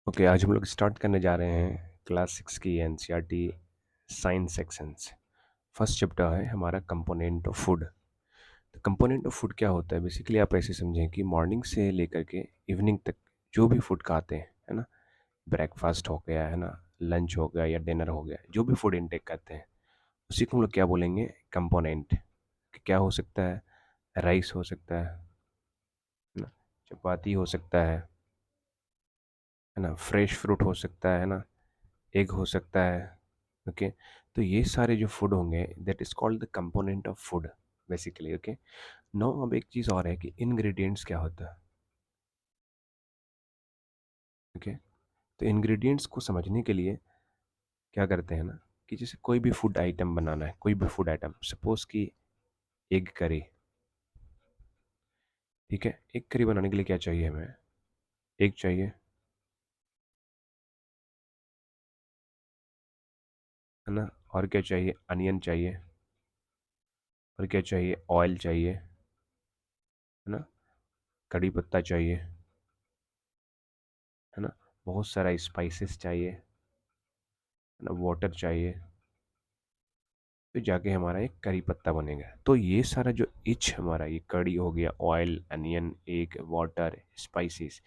Okay, आज हम लोग स्टार्ट करने जा रहे हैं क्लास 6 की NCERT science sections. First chapter है हमारा कंपोनेंट ऑफ फूड। तो कंपोनेंट ऑफ फूड क्या होता है? बेसिकली आप ऐसे समझें कि मॉर्निंग से लेकर के इवनिंग तक जो भी फूड खाते हैं, है ना, ब्रेकफास्ट हो गया, है ना, लंच हो गया या डिनर हो गया, जो भी फूड इनटेक करते हैं उसी को हम लोग क्या बोलेंगे? कंपोनेंट। क्या हो सकता है? राइस हो सकता है ना, चपाती हो सकता है ना, फ्रेश फ्रूट हो सकता है ना, एग हो सकता है। ओके, तो ये सारे जो फूड होंगे that is called the component of food basically. Okay, no अब एक चीज़ और है कि इंग्रेडिएंट्स क्या होता है। ओके, तो इंग्रेडिएंट्स को समझने के लिए क्या करते हैं ना, कि जैसे कोई भी फूड आइटम बनाना है, कोई भी फूड आइटम, सपोज कि एग करी। ठीक है, एग करी बनाने के लिए क्या चाहिए हमें? एग चाहिए, है ना, और क्या चाहिए? अनियन चाहिए, और क्या चाहिए? ऑयल चाहिए, है ना, कड़ी पत्ता चाहिए, है ना, बहुत सारा स्पाइसेस चाहिए, है ना, वाटर चाहिए, तो जाके हमारा एक करी पत्ता बनेगा। तो ये सारा जो इच हमारा, ये कड़ी हो गया, oil, onion, egg, water, spices,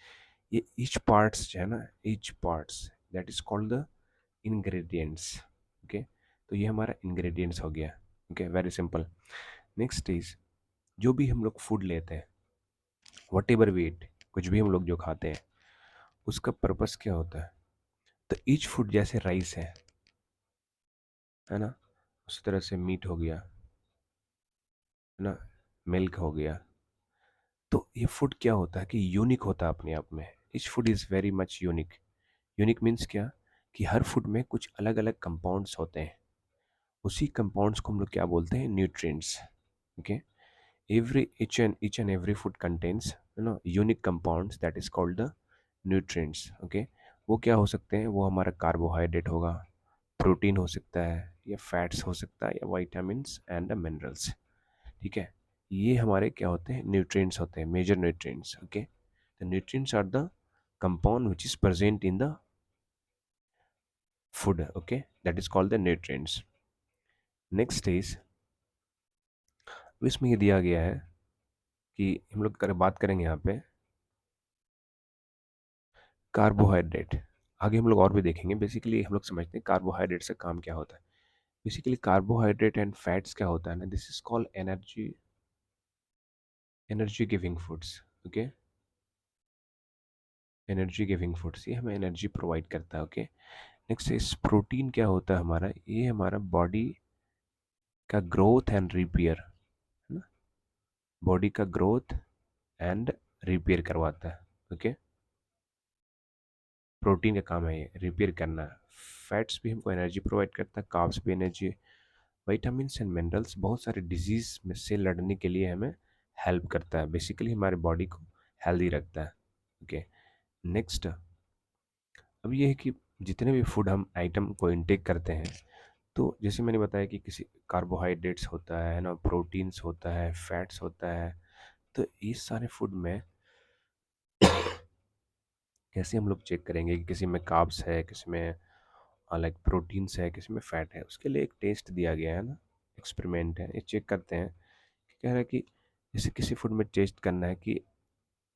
ये इच पार्ट्स है ना, etch parts that is called the ingredients. Okay, तो ये हमारा इंग्रेडिएंट्स हो गया। Okay, very simple. Next is, जो भी हम लोग फूड लेते हैं, वट एवर वीट, कुछ भी हम लोग जो खाते हैं उसका पर्पस क्या होता है? तो ईच फूड, जैसे राइस है ना, उसी तरह से मीट हो गया, है ना, मिल्क हो गया। तो ये फूड क्या होता है कि यूनिक होता है अपने आप में। Etch food is very much unique. Unique means क्या? कि हर फूड में कुछ अलग अलग कंपाउंड्स होते हैं। उसी कंपाउंड्स को हम लोग क्या बोलते हैं? Nutrients. Okay, every each and every food contains unique compounds that is called the nutrients. Okay, वो क्या हो सकते हैं? वो हमारा कार्बोहाइड्रेट होगा, प्रोटीन हो सकता है, या फैट्स हो सकता है, या वाइटामिन्स एंड मिनरल्स। ठीक है, ये हमारे क्या होते हैं? न्यूट्रिएंट्स होते हैं, major nutrients. Okay, the nutrients are the compound which is present in the food. Okay, that is called the nutrients. Next is, इसमें ये दिया गया है कि हम लोग बात करेंगे यहाँ पे कार्बोहाइड्रेट। आगे हम लोग और भी देखेंगे। बेसिकली हम लोग समझते हैं कार्बोहाइड्रेट से काम क्या होता है। बेसिकली कार्बोहाइड्रेट एंड फैट्स क्या होता है ना, this is called energy, energy giving foods. Okay, energy giving foods, ये हमें एनर्जी प्रोवाइड करता है। ओके, नेक्स्ट इस प्रोटीन क्या होता है हमारा? ये हमारा बॉडी का ग्रोथ एंड रिपेयर, है ना, बॉडी का ग्रोथ एंड रिपेयर करवाता है। ओके, प्रोटीन का काम है ये रिपेयर करना। फैट्स भी हमको एनर्जी प्रोवाइड करता है, कार्ब्स भी एनर्जी, विटामिन्स एंड मिनरल्स बहुत सारे डिजीज में से लड़ने के लिए हमें हेल्प करता है। बेसिकली हमारे बॉडी को हेल्दी रखता है। ओके, नेक्स्ट, अब ये है कि जितने भी फूड हम आइटम को इनटेक करते हैं, तो जैसे मैंने बताया कि किसी कार्बोहाइड्रेट्स होता है ना, प्रोटीन्स होता है, फैट्स होता है, तो इस सारे फूड में कैसे हम लोग चेक करेंगे कि किसी में कार्ब्स है, किसी में लाइक प्रोटीन्स है, किसी में फैट है? उसके लिए एक टेस्ट दिया गया है ना, एक्सपेरिमेंट है, ये चेक करते हैं कि कह रहा है कि जैसे किसी फूड में टेस्ट करना है कि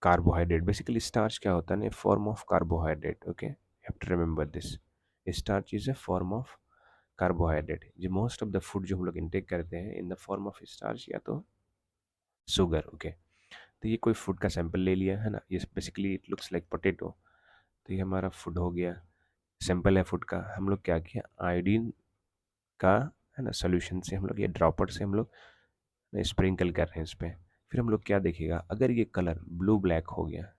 कार्बोहाइड्रेट, बेसिकली स्टार्च क्या होता है ना, form of carbohydrate. Okay, have to remember this, starch is a form of carbohydrate. जो मोस्ट ऑफ द फूड जो हम लोग इनटेक करते हैं in the form of starch या तो शुगर। ओके, तो ये कोई फूड का सैंपल ले लिया है ना, ये basically it looks like potato, तो ये हमारा फूड हो गया, सैंपल है फूड का। हम लोग क्या किया, आयोडीन का, है ना, सोल्यूशन से हम लोग, ये ड्रॉपर से हम लोग स्प्रिंकल कर रहे हैं इस पर। फिर हम लोग क्या देखेगा, अगर ये कलर ब्लू ब्लैक हो गया,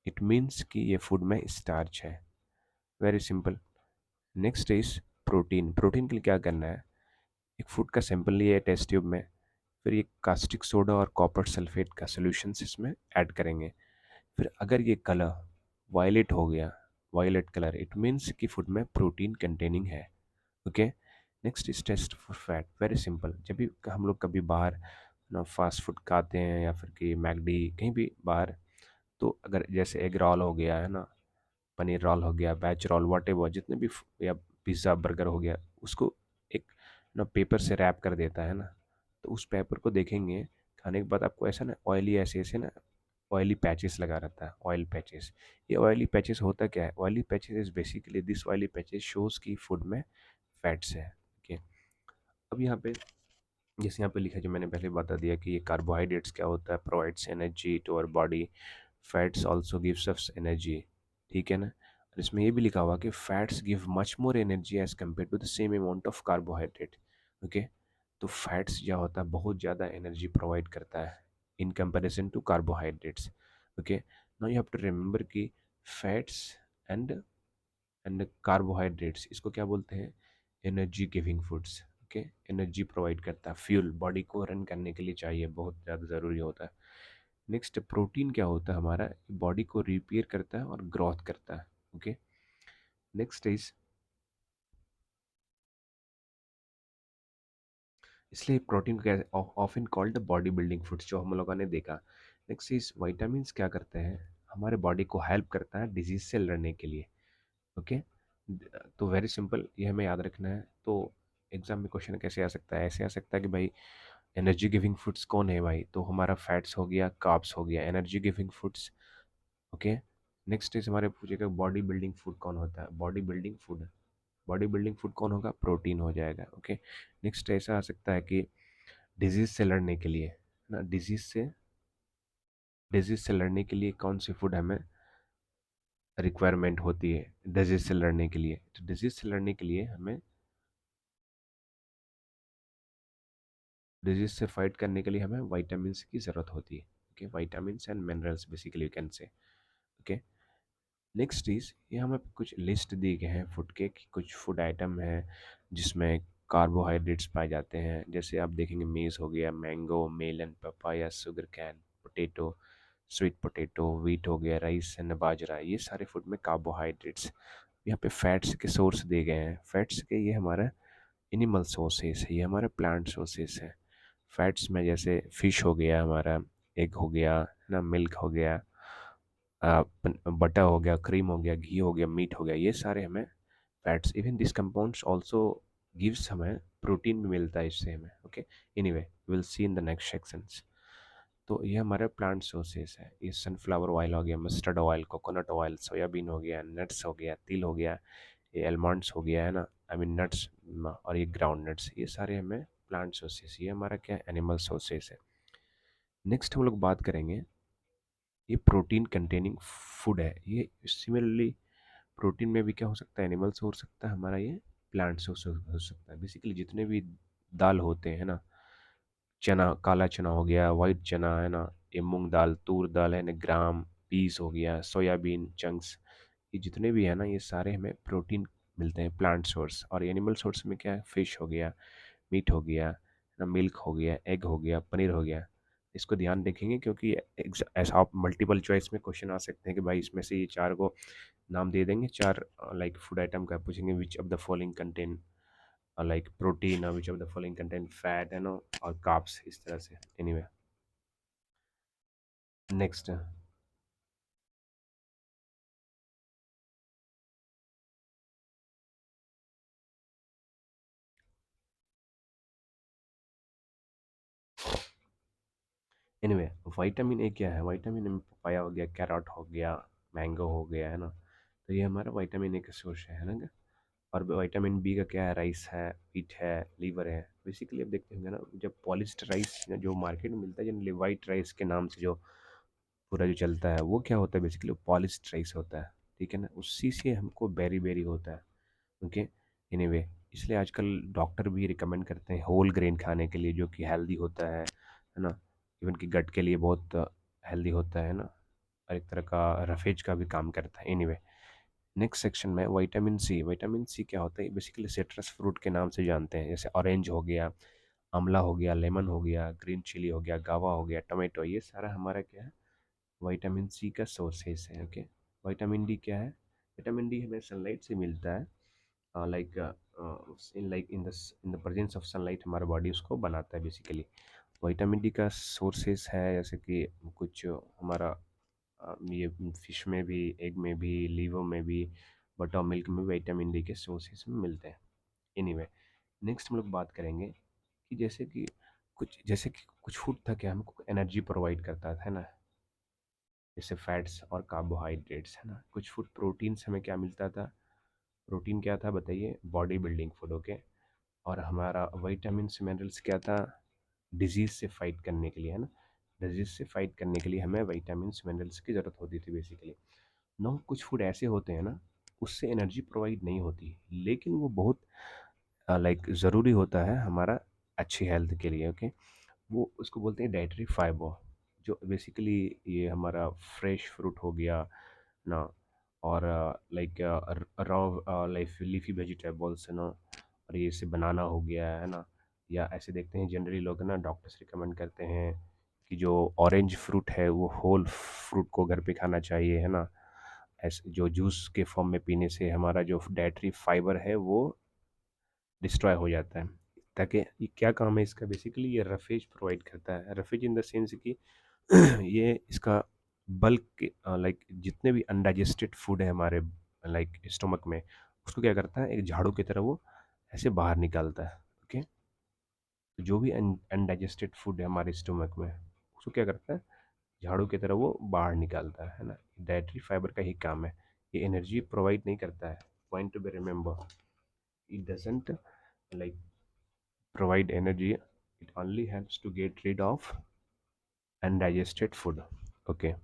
इट मीन्स कि ये फूड में स्टार्च है। Very simple. Next is protein. Protein के लिए क्या करना है, एक फूड का सैंपल लिया है टेस्ट ट्यूब में, फिर ये कास्टिक सोडा और कॉपर सल्फेट का सोल्यूशन इसमें ऐड करेंगे। फिर अगर ये कलर वायलेट हो गया, वायलेट कलर, इट मीन्स कि फूड में प्रोटीन कंटेनिंग है। Okay, next is test for fat. Very simple, जब भी हम लोग कभी बाहर ना फास्ट फूड खाते हैं या फिर कि मैकडी कहीं भी बाहर, तो अगर जैसे एग रोल हो गया, है ना, पनीर रोल हो गया, वेज रोल, वॉटेवर जितने भी या पिज़्ज़ा बर्गर हो गया, उसको एक ना पेपर से रैप कर देता है ना। तो उस पेपर को देखेंगे खाने के बाद आपको ऐसा ना ऑयली ऐसे ऐसे ना ऑयली पैचेस लगा रहता है, ऑयल पैचेस। ये ऑयली पैचेस होता क्या है? Oily patches is basically this oily patches shows की फूड में फैट्स है। ओके, अब यहाँ पे जैसे यहाँ पे लिखा है, जो मैंने पहले बता दिया कि ये कार्बोहाइड्रेट्स क्या होता है, provides energy to our body, fats also gives us energy. ठीक है ना। और इसमें ये भी लिखा हुआ कि fats give much more energy as compare to the same amount of carbohydrate. Okay, तो फैट्स क्या होता है, बहुत ज़्यादा एनर्जी प्रोवाइड करता है in comparison to carbohydrates. Okay, now you have to remember कि फैट्स एंड कार्बोहाइड्रेट्स इसको क्या बोलते हैं, energy giving foods. Okay, energy provide करता है, फ्यूल बॉडी को रन करने के लिए चाहिए, बहुत ज़्यादा ज़रूरी होता है। नेक्स्ट प्रोटीन क्या होता है हमारा, बॉडी को रिपेयर करता है और ग्रोथ करता है। ओके, नेक्स्ट इज, इसलिए प्रोटीन को often called body building foods, जो हम लोगों ने देखा। नेक्स्ट इज वाइटामिन क्या करते हैं, हमारे बॉडी को हेल्प करता है डिजीज से लड़ने के लिए। ओके, तो वेरी सिंपल, ये हमें याद रखना है। तो एग्जाम में क्वेश्चन कैसे आ सकता है, ऐसे आ सकता है कि भाई एनर्जी गिविंग फूड्स कौन है भाई, तो हमारा फैट्स हो गया, कार्ब्स हो गया, energy giving foods. Okay, next is हमारे पूछेगा बॉडी बिल्डिंग फूड कौन होता है, body building food, body building food कौन होगा, प्रोटीन हो जाएगा। ओके, नेक्स्ट ऐसा आ सकता है कि डिजीज से लड़ने के लिए ना, डिजीज से लड़ने के लिए कौन सी फूड हमें रिक्वायरमेंट होती है, डिजीज से लड़ने के लिए, तो डिजीज से लड़ने के लिए हमें, डिजीज से फाइट करने के लिए हमें वाइटामिन की ज़रूरत होती है। Okay, vitamin and minerals basically you can say. Okay, next is, ये हमें कुछ लिस्ट दिए गए हैं फूड के कि कुछ फूड आइटम हैं जिसमें कार्बोहाइड्रेट्स पाए जाते हैं। जैसे आप देखेंगे मेज़ हो गया, mango, melon, papaya, sugar cane, potato, sweet potato, wheat हो गया, राइस एंड बाजरा, ये सारे फूड में कार्बोहाइड्रेट्स। यहाँ पे फैट्स के सोर्स दिए गए हैं, फैट्स के ये हमारा एनिमल सोर्सेस है, ये हमारे प्लांट सोर्सेस है। फैट्स में जैसे फिश हो गया हमारा, एग हो गया ना, मिल्क हो गया, बटर हो गया, क्रीम हो गया, घी हो गया, मीट हो गया, ये सारे हमें fats. Even this compounds also gives, हमें प्रोटीन भी मिलता है इससे हमें। Okay, anyway will see in the next sections. तो ये हमारे प्लांट सोर्सेस है, ये सनफ्लावर ऑयल हो गया, mustard oil, coconut oil, soybean हो गया, नट्स हो गया, तिल हो गया, ये एलमंड्स हो गया है ना, आई मीन नट्स, और ये ग्राउंड नट्स, ये सारे हमें प्लांट सोर्सेस, ये हमारा क्या एनिमल सोर्सेस है। नेक्स्ट हम लोग बात करेंगे, ये प्रोटीन कंटेनिंग फूड है, ये सिमिलरली प्रोटीन में भी क्या हो सकता है, एनिमल से हो सकता है, हमारा ये प्लांट से हो सकता है। बेसिकली जितने भी दाल होते हैं ना, चना, काला चना हो गया, वाइट चना है ना, ये मूंग दाल, तूर दाल है ना, ग्राम, पीस हो गया, सोयाबीन चंक्स, ये जितने भी है ना, ये सारे हमें प्रोटीन मिलते हैं प्लांट सोर्स। और एनिमल सोर्स में क्या है, फिश हो गया, मीट हो गया ना, मिल्क हो गया, एग हो गया, पनीर हो गया। इसको ध्यान रखेंगे क्योंकि ऐसा आप मल्टीपल चॉइस में क्वेश्चन आ सकते हैं कि भाई इसमें से ये चार को नाम दे देंगे, चार लाइक फूड आइटम का पूछेंगे, which of the following contain like protein, which of the following contain fat है ना, और कार्ब्स, इस तरह से। Anyway, next, anyway, vitamin A क्या है, विटामिन ए में पपाया हो गया, कैरट हो गया, मैंगो हो गया है ना, तो ये हमारा विटामिन ए का सोर्स है ना। और विटामिन बी का क्या है, राइस है, व्हीट है, लीवर है। बेसिकली आप देखते होंगे ना, जब पॉलिश्ड राइस जो मार्केट में मिलता है, जनरली वाइट राइस के नाम से जो पूरा जो चलता है, वो क्या होता है, बेसिकली पॉलिश्ड राइस होता है। ठीक है ना, उसी से हमको बेरी बेरी होता है। ओके, एनीवे, इसलिए आजकल डॉक्टर भी रिकमेंड करते हैं होल ग्रेन खाने के लिए, जो कि हेल्दी होता है ना, इवन कि गट के लिए बहुत हेल्दी होता है ना, और एक तरह का रफेज का भी काम करता है। एनीवे, नेक्स्ट सेक्शन में विटामिन सी, विटामिन सी क्या होता है, बेसिकली सिट्रस फ्रूट के नाम से जानते हैं, जैसे ऑरेंज हो गया, आंवला हो गया, लेमन हो गया, ग्रीन चिली हो गया, गावा हो गया, टमाटो, ये सारा हमारा क्या है, विटामिन सी का सोर्सेस है। ओके, विटामिन डी क्या है, विटामिन डी हमें सनलाइट से मिलता है, like in the presence of sunlight हमारा बॉडी उसको बनाता है बेसिकली। विटामिन डी का सोर्सेस है जैसे कि कुछ हमारा ये फिश में भी, एग में भी, लीवर में भी, बटर मिल्क में विटामिन डी के सोर्सेज में मिलते हैं। एनीवे, नेक्स्ट हम लोग बात करेंगे कि जैसे कि कुछ फूड था कि हमको एनर्जी प्रोवाइड करता था, है ना, जैसे फैट्स और कार्बोहाइड्रेट्स, है ना। कुछ फूड प्रोटीन से हमें क्या मिलता था? प्रोटीन क्या था बताइए? Body building food, okay. और हमारा विटामिन्स मिनरल्स क्या था? डिजीज से फाइट करने के लिए, है ना। डिजीज से फाइट करने के लिए हमें विटामिन्स मिनरल्स की ज़रूरत होती थी बेसिकली। नो, कुछ फूड ऐसे होते हैं ना, उससे एनर्जी प्रोवाइड नहीं होती, लेकिन वो बहुत लाइक ज़रूरी होता है हमारा अच्छी हेल्थ के लिए, ओके। वो उसको बोलते हैं डाइटरी फाइबर, जो बेसिकली ये हमारा फ्रेश फ्रूट हो गया ना, और like raw like leafy vegetables, है ना, और ये से बनाना हो गया, है ना। या ऐसे देखते हैं जनरली लोग ना, डॉक्टर्स रिकमेंड करते हैं कि जो ऑरेंज फ्रूट है वो होल फ्रूट को घर पे खाना चाहिए, है ना। ऐसे जो जूस के फॉर्म में पीने से हमारा जो डाइटरी फाइबर है वो डिस्ट्रॉय हो जाता है। ताकि ये क्या काम है इसका? बेसिकली ये रफेज प्रोवाइड करता है। रफेज इन द सेंस कि ये इसका बल्क, लाइक जितने भी अनडाइजेस्टेड फूड है हमारे लाइक स्टोमक में, उसको क्या करता है, एक झाड़ू की तरह वो ऐसे बाहर निकालता है, ओके। तो जो भी अनडाइजेस्टेड फूड है हमारे स्टोमक में, उसको क्या करता है, झाड़ू की तरह वो बाहर निकालता है ना। डाइटरी फाइबर का ही काम है। ये एनर्जी प्रोवाइड नहीं करता है। Point to be remember, it doesn't like provide energy, it only helps to get rid of undigested food, okay।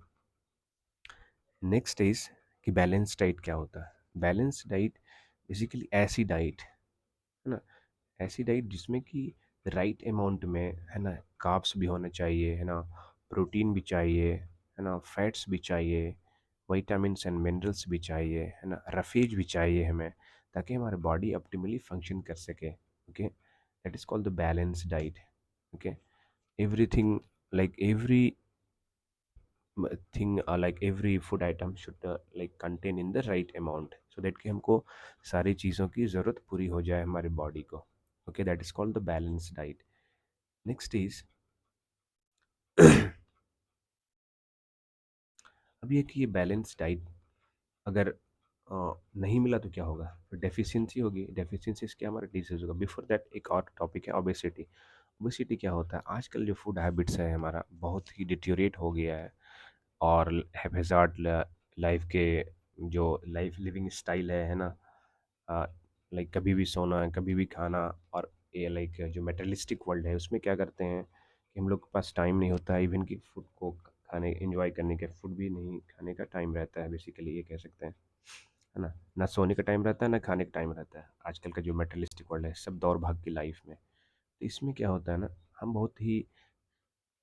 Next is कि बैलेंस डाइट क्या होता है? बैलेंस डाइट बेसिकली ऐसी डाइट, है ना, ऐसी डाइट जिसमें कि राइट अमाउंट में, है ना, कार्ब्स भी होना चाहिए, है ना, प्रोटीन भी चाहिए, है ना, फैट्स भी चाहिए, विटामिन्स एंड मिनरल्स भी चाहिए, है ना, रफेज भी चाहिए हमें, ताकि हमारी बॉडी ऑप्टिमली फंक्शन कर सके, okay. That is called the balance diet, okay. everything like every thing like every food item should like contain in the right amount so that कि हमको सारी चीज़ों की ज़रूरत पूरी हो जाए हमारी बॉडी को, okay. That is called the balance diet. Next is अब ये कि ये बैलेंस डाइट अगर नहीं मिला तो क्या होगा? फिर डेफिशिएंसी होगी। डेफिशिएंसी से क्या हमारा डिसीज होगा? बिफोर दैट एक और टॉपिक है ओबेसिटी। ओबेसिटी क्या होता है? आजकल जो फूड हैबिट्स है हमारा बहुत ही डिट्योरेट हो गया है, और हैप्पीज़ार्ड लाइफ के जो लाइफ लिविंग स्टाइल है ना, लाइक कभी भी सोना कभी भी खाना, और ये लाइक जो मेटलिस्टिक वर्ल्ड है उसमें क्या करते हैं कि हम लोग के पास टाइम नहीं होता है इवन कि फूड को खाने एंजॉय करने के, फूड भी नहीं खाने का टाइम रहता है बेसिकली, ये कह सकते हैं, है ना। ना सोने का टाइम रहता है ना खाने का टाइम रहता है। आजकल का जो मेटलिस्टिक वर्ल्ड है, सब दौड़ भाग की लाइफ में, तो इसमें क्या होता है ना, हम बहुत ही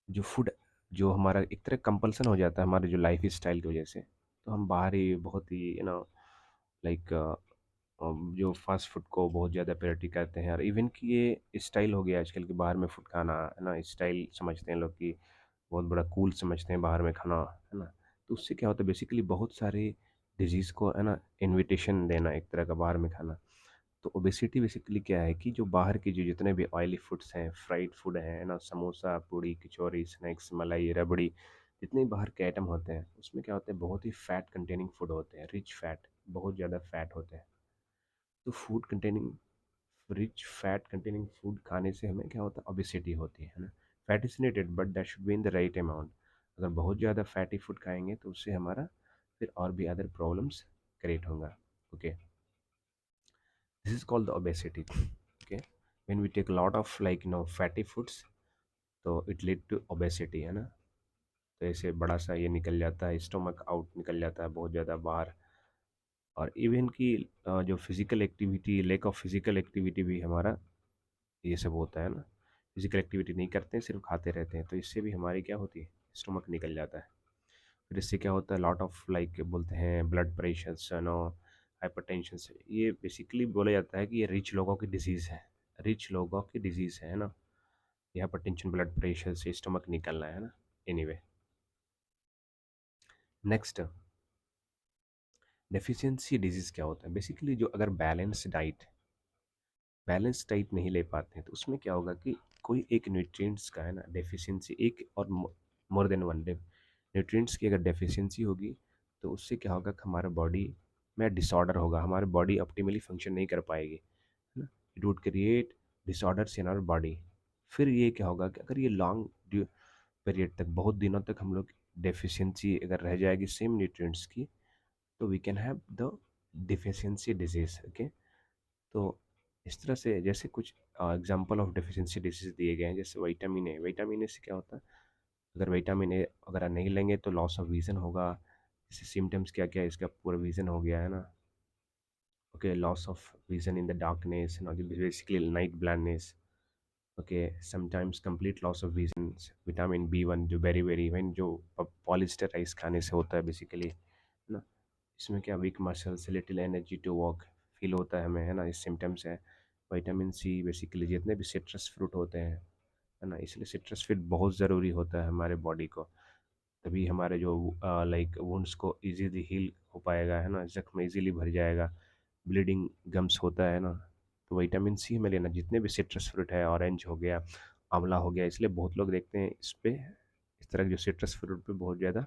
जो फूड जो हमारा एक तरह कंपल्सन हो जाता है हमारे जो लाइफ स्टाइल की वजह से, तो हम बाहर ही बहुत ही लाइक जो फास्ट फूड को बहुत ज़्यादा प्रायोरिटी करते हैं, और इवन कि ये स्टाइल हो गया आजकल के बाहर में फूड खाना, है ना, स्टाइल समझते हैं लोग कि बहुत बड़ा कूल समझते हैं बाहर में खाना, है ना। तो उससे क्या होता है बेसिकली बहुत सारे डिजीज़ को, है ना, इनविटेशन देना एक तरह का बाहर में खाना। तो ओबेसिटी बेसिकली क्या है कि जो बाहर की जो जितने भी ऑयली फूड्स हैं, फ्राइड फूड हैं, ना, समोसा, पूड़ी, कचौरी, स्नैक्स, मलाई, रबड़ी, जितने भी बाहर के आइटम होते हैं उसमें क्या होते हैं, बहुत ही फैट कंटेनिंग फूड होते हैं, रिच फैट, बहुत ज़्यादा फैट होते हैं। तो food containing rich fat containing food खाने से हमें क्या होता है, ओबेसिटी होती है ना। Fat is needed but that should be in the right amount. अगर बहुत ज़्यादा फैटी फूड खाएंगे तो उससे हमारा फिर और भी अदर प्रॉब्लम्स क्रिएट होगा, okay. This is called the obesity, okay। when we take a lot of like fatty foods, तो it lead to obesity, है ना। तो ऐसे बड़ा सा ये निकल जाता है, स्टोमक आउट निकल जाता है बहुत ज़्यादा बाहर। और इवन की जो physical activity, lack of physical activity भी हमारा ये सब होता है ना। फिजिकल एक्टिविटी नहीं करते हैं, सिर्फ खाते रहते हैं, तो इससे भी हमारी क्या होती है, स्टोमक निकल जाता है। फिर इससे क्या होता है, लॉट ऑफ लाइक बोलते हैं ब्लड प्रेशर, हाइपरटेंशन से, ये बेसिकली बोला जाता है कि ये रिच लोगों की डिजीज़ है। रिच लोगों की डिजीज़ है ना, ये हाइपरटेंशन, ब्लड प्रेशर से स्टमक निकलना, है ना। एनीवे, नेक्स्ट, डेफिशिएंसी डिजीज़ क्या होता है? बेसिकली जो अगर बैलेंस डाइट नहीं ले पाते हैं तो उसमें क्या होगा कि कोई एक न्यूट्रिएंट्स का, है ना, डेफिशिएंसी, एक और मोर देन वन न्यूट्रिएंट्स की अगर डेफिशिएंसी होगी तो उससे क्या होगा कि हमारा बॉडी में डिसऑर्डर होगा, हमारी बॉडी ऑप्टिमली फंक्शन नहीं कर पाएगी, है ना। It would create disorders in our body. फिर ये क्या होगा कि अगर ये लॉन्ग पीरियड तक, बहुत दिनों तक हम लोग डेफिशिएंसी अगर रह जाएगी सेम न्यूट्रिएंट्स की, तो we can have the deficiency disease. Okay, तो इस तरह से जैसे कुछ एग्जांपल ऑफ डेफिशिएंसी डिजीज दिए गए हैं, जैसे विटामिन ए। विटामिन ए से क्या होता है, अगर विटामिन ए अगर नहीं लेंगे तो लॉस ऑफ विजन होगा। जैसे सिम्टम्स क्या क्या है, इसका पूरा विजन हो गया है ना। Okay, loss of vision in the darkness, basically night blindness. Okay, sometimes complete loss of vision. Vitamin B 1 जो वेरी वेरी इवन जो पॉलिस्टर राइस खाने से होता है बेसिकली, है ना। इसमें क्या, weak muscles, little energy to walk feel होता है हमें, है ना, इस सिम्टम्स है। विटामिन सी बेसिकली जितने भी सिट्रस फ्रूट होते हैं, है ना, इसलिए सिट्रस फ्रूट बहुत ज़रूरी होता है हमारे बॉडी को। तभी हमारे जो लाइक वुंड्स को इजीली हील हो पाएगा, है ना, जख्म इजीली भर जाएगा, ब्लीडिंग गम्स होता है ना। तो विटामिन सी हमें लेना, जितने भी सिट्रस फ्रूट है, ऑरेंज हो गया, आंवला हो गया, इसलिए बहुत लोग देखते हैं इस पे, इस तरह के जो सिट्रस फ्रूट पे बहुत ज़्यादा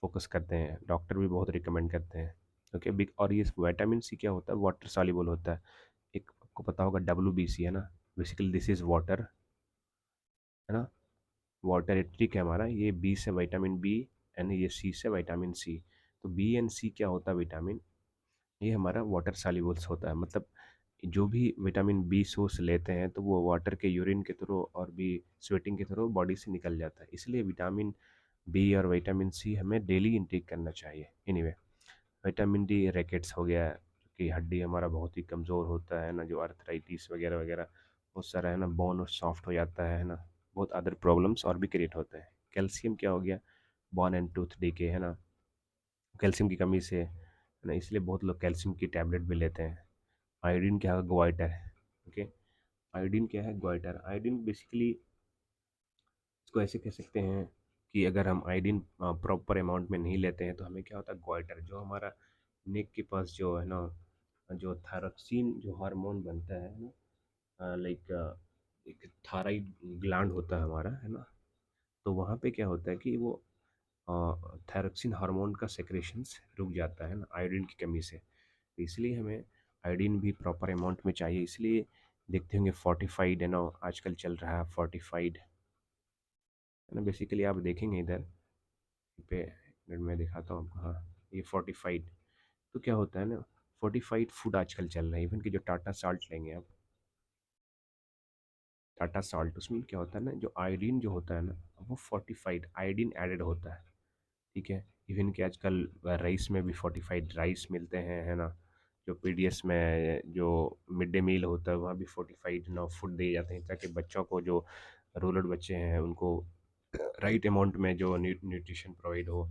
फोकस करते हैं, डॉक्टर भी बहुत रिकमेंड करते हैं। ओके, बिग, और ये विटामिन सी क्या होता है, वाटर सॉल्युबल होता है। एक आपको पता होगा WBC, है ना, बेसिकली दिस इज़ वाटर, है ना। वाटर एट्रिक है हमारा, ये बी से विटामिन बी, एंड ये सी से विटामिन सी। तो बी एंड सी क्या होता है विटामिन, ये हमारा वाटर सॉल्युबल्स होता है। मतलब जो भी विटामिन बी सोर्स लेते हैं तो वो वाटर के, यूरिन के थ्रू और भी स्वेटिंग के थ्रू बॉडी से निकल जाता है। इसलिए विटामिन बी और विटामिन सी हमें डेली इंटेक करना चाहिए। एनीवे, विटामिन डी रैकेट्स हो गया, कि हड्डी हमारा बहुत ही कमज़ोर होता है ना, जो अर्थराइटिस वगैरह वगैरह बहुत सारा है ना, बोन सॉफ्ट हो जाता है ना, बहुत अदर प्रॉब्लम्स और भी क्रिएट होते हैं। कैल्शियम क्या हो गया, बोन एंड टूथ डीके, है ना, कैल्शियम की कमी से, है ना, इसलिए बहुत लोग कैल्शियम की टैबलेट भी लेते हैं। आयोडीन क्या है, ग्वाइटर। ओके, आयोडीन क्या है, ग्वाइटर। आयोडीन बेसिकली इसको ऐसे कह सकते हैं कि अगर हम आयोडीन प्रॉपर अमाउंट में नहीं लेते हैं तो हमें क्या होता है, ग्वाइटर, जो हमारा नेक के पास जो है ना, जो थायरोक्सिन जो हार्मोन बनता है ना, लाइक एक थायराइड ग्लैंड होता है हमारा, है ना। तो वहाँ पे क्या होता है कि वो थायरोक्सिन हार्मोन का सेक्रेशंस रुक जाता है ना, आयोडीन की कमी से। तो इसलिए हमें आयोडीन भी प्रॉपर अमाउंट में चाहिए। इसलिए देखते होंगे फोर्टिफाइड, है ना, आजकल चल रहा है फोर्टिफाइड, है ना। बेसिकली आप देखेंगे इधर पे, मिनट में दिखाता हूँ आपको, हाँ, ये फोर्टिफाइड। तो क्या होता है ना, फोर्टिफाइड फूड आजकल चल रहा है। इवन कि जो टाटा साल्ट लेंगे आप, टाटा साल्ट, उसमें क्या होता है ना, जो आयोडीन जो होता है ना, वो फोर्टिफाइड आयोडीन एडेड होता है। ठीक है, इवन कि आजकल राइस में भी फोर्टिफाइड राइस मिलते हैं, है ना। जो PDS में जो मिड डे मील होता है वहाँ भी फोर्टिफाइड ना फूड दिए जाते हैं, ताकि बच्चों को, जो रूरल बच्चे हैं, उनको राइट अमाउंट में जो न्यूट्रिशन प्रोवाइड हो।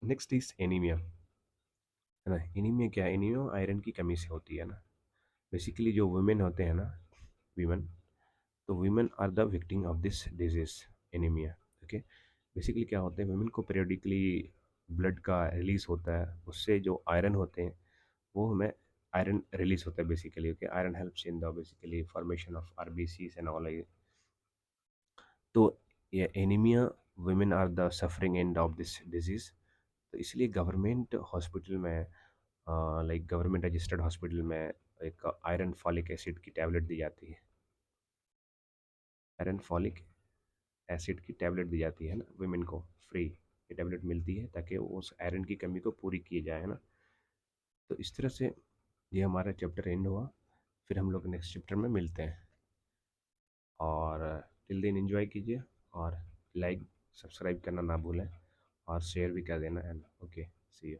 नेक्स्ट इज एनीमिया, है ना। एनीमिया क्या है, एनीमिया आयरन की कमी से होती है ना। बेसिकली जो वुमेन होते हैं ना, वीमन, तो women are the victim of this disease, anaemia. Okay, basically क्या होता है, वुमेन को पीरियडिकली ब्लड का रिलीज होता है, उससे जो आयरन होते हैं वो हमें, आयरन रिलीज होता है basically. Okay, iron helps in the basically formation of RBCs and all. तो ये anaemia, women are the suffering end of this disease. तो इसलिए गवर्नमेंट हॉस्पिटल में, लाइक गवर्नमेंट रजिस्टर्ड हॉस्पिटल में, एक आयरन फॉलिक एसिड की टैबलेट दी जाती है। आयरन फॉलिक एसिड की टैबलेट दी जाती है ना वुमेन को, फ्री ये टैबलेट मिलती है, ताकि वो उस आयरन की कमी को पूरी की जाए, है ना। तो इस तरह से ये हमारा चैप्टर एंड हुआ। फिर हम लोग नेक्स्ट चैप्टर में मिलते हैं, और टिल दिन एंजॉय कीजिए, और लाइक सब्सक्राइब करना ना भूलें, और शेयर भी कर देना, एंड ओके, सी यू।